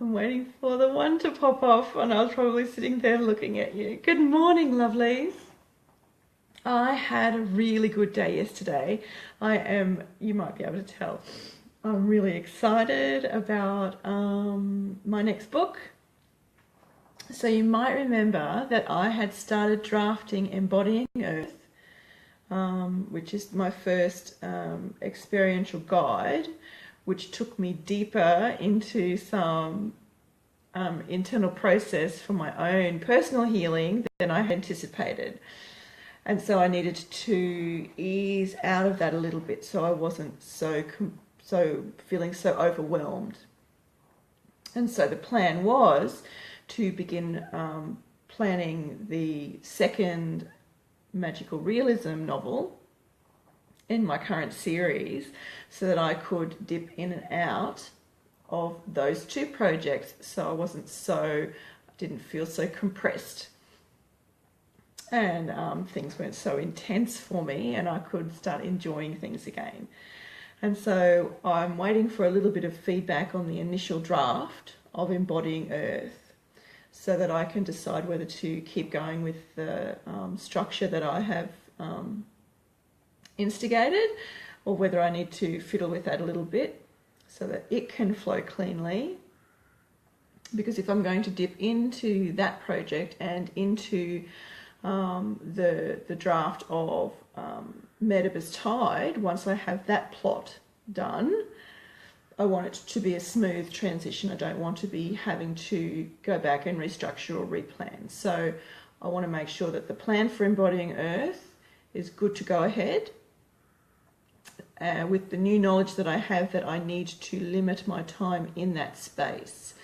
I'm waiting for the one to pop off, and I was probably sitting there looking at you. Good morning, lovelies. I had a really good day yesterday. You might be able to tell, I'm really excited about my next book. So you might remember that I had started drafting Embodying Earth, which is my first experiential guide, which took me deeper into some internal process for my own personal healing than I had anticipated. And so I needed to ease out of that a little bit so I wasn't so feeling so overwhelmed. And so the plan was to begin planning the second magical realism novel in my current series so that I could dip in and out of those two projects so I didn't feel so compressed and things weren't so intense for me and I could start enjoying things again. And so I'm waiting for a little bit of feedback on the initial draft of Embodying Earth so that I can decide whether to keep going with the structure that I have instigated or whether I need to fiddle with that a little bit so that it can flow cleanly. Because if I'm going to dip into that project and into the draft of Medaba's Tide, once I have that plot done, I want it to be a smooth transition. I don't want to be having to go back and restructure or replan. So I want to make sure that the plan for Embodying Earth is good to go ahead with the new knowledge that I have that I need to limit my time in that space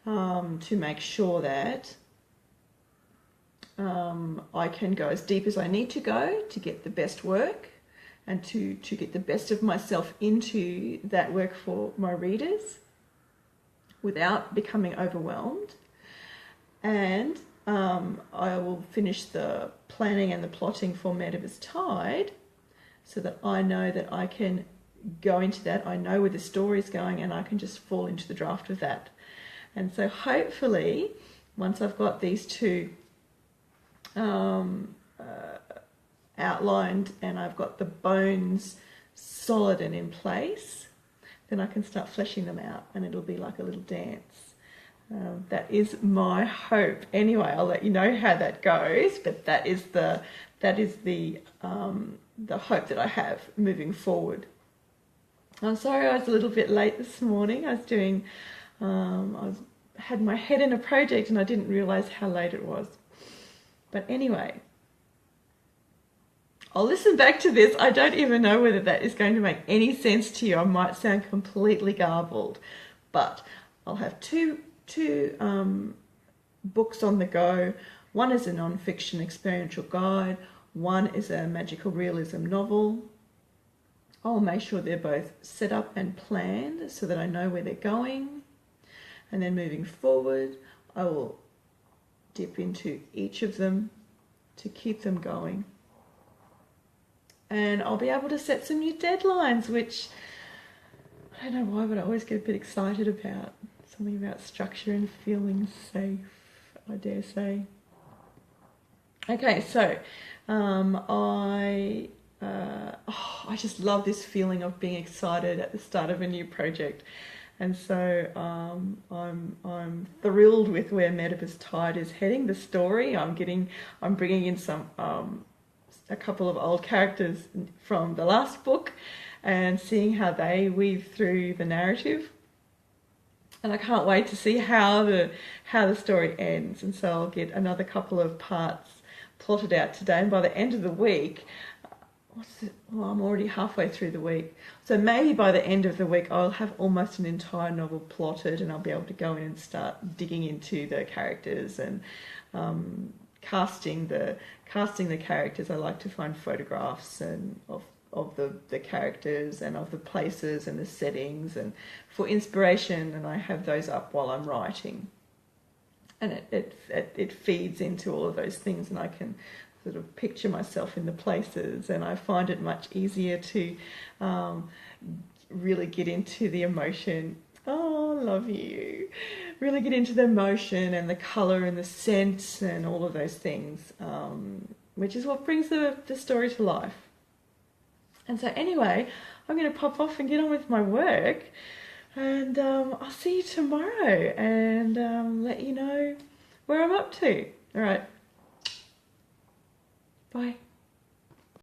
to make sure that I can go as deep as I need to go to get the best work and to get the best of myself into that work for my readers without becoming overwhelmed. And I will finish the planning and the plotting for Medaba's Tide so that I know that I can go into that. I know where the story is going and I can just fall into the draft of that. And so hopefully, once I've got these two outlined and I've got the bones solid and in place, then I can start fleshing them out and it'll be like a little dance. That is my hope. Anyway, I'll let you know how that goes, but that is the hope that I have moving forward. I'm sorry I was a little bit late this morning. I had my head in a project and I didn't realise how late it was. But anyway, I'll listen back to this. I don't even know whether that is going to make any sense to you. I might sound completely garbled, but I'll have two books on the go. One is a non-fiction experiential guide. One is a magical realism novel. I'll make sure they're both set up and planned so that I know where they're going. And then moving forward, I will dip into each of them to keep them going. And I'll be able to set some new deadlines, which I don't know why, but I always get a bit excited about. Something about structure and feeling safe, I dare say. Okay, so I just love this feeling of being excited at the start of a new project. And so I'm thrilled with where Medaba's Tide is heading. The story I'm bringing in a couple of old characters from the last book, and seeing how they weave through the narrative. And I can't wait to see how the story ends. And so I'll get another couple of parts plotted out today. And by the end of the week, I'm already halfway through the week. So maybe by the end of the week, I'll have almost an entire novel plotted and I'll be able to go in and start digging into the characters and casting the characters. I like to find photographs and of the characters and of the places and the settings and for inspiration, and I have those up while I'm writing. And it feeds into all of those things, and I can sort of picture myself in the places, and I find it much easier to really get into the emotion. Oh, love you. Really get into the emotion and the colour and the scent and all of those things, which is what brings the story to life. And so anyway, I'm going to pop off and get on with my work, and I'll see you tomorrow and let you know where I'm up to. All right,